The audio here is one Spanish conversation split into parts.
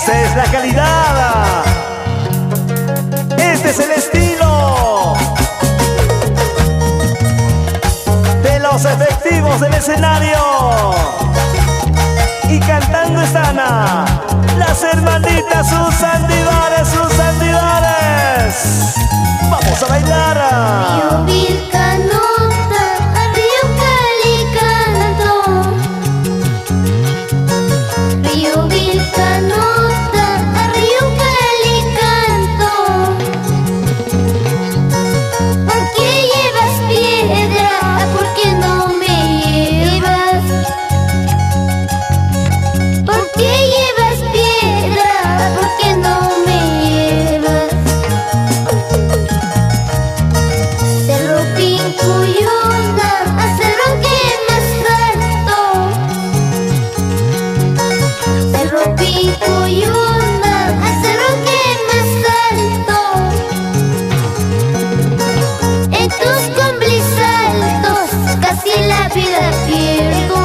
Esta es la calidad. Este es el estilo de los efectivos del escenario. Y cantando están las hermanitas Susan Divares, Susan Divares. Vamos a bailar. Río Vilcanota, a Río Cali canto. Río Vilcanota, a Río Cali canto. ¿Por qué llevas piedra? ¿Por qué no me llevas? ¿Por qué llevas piedra? ¿Por qué no me llevas? Cerro Pincuyuna, a cerro que más alto. Cerro Pincuyuna, a cerro que más alto. En tus cumbres altos casi la vida pierdo.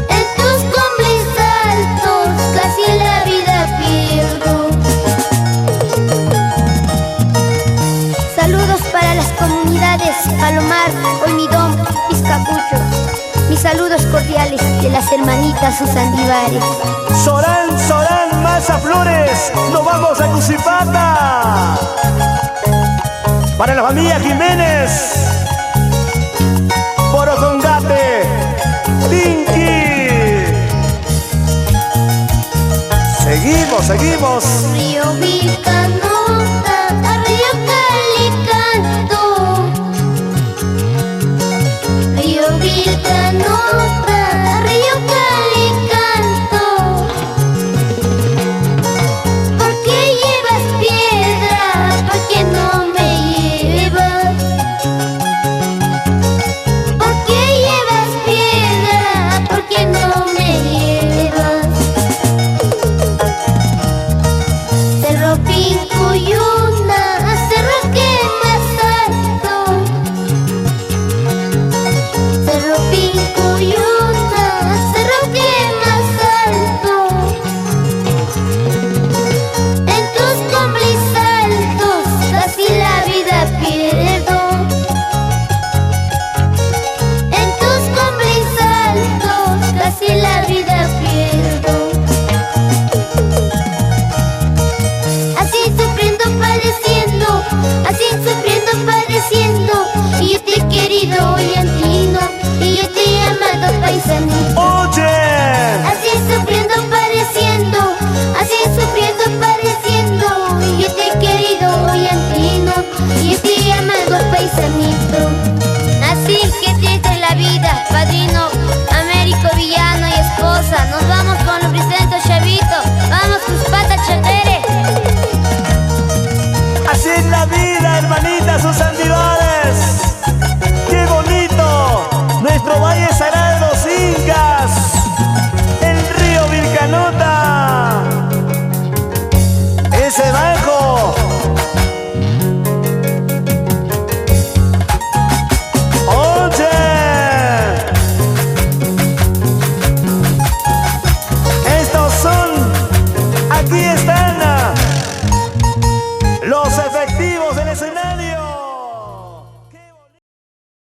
En tus cumbres altos casi la vida pierdo. Saludos para las comunidades Palomar, Olmidón, Piscacucho. Mis saludos cordiales de las hermanitas Susan Divares. Során, Során, Maza Flores, nos vamos a Cusipata. Para la familia Jiménez, Porocongate, Tinky. Seguimos, seguimos. Río Vilcanota.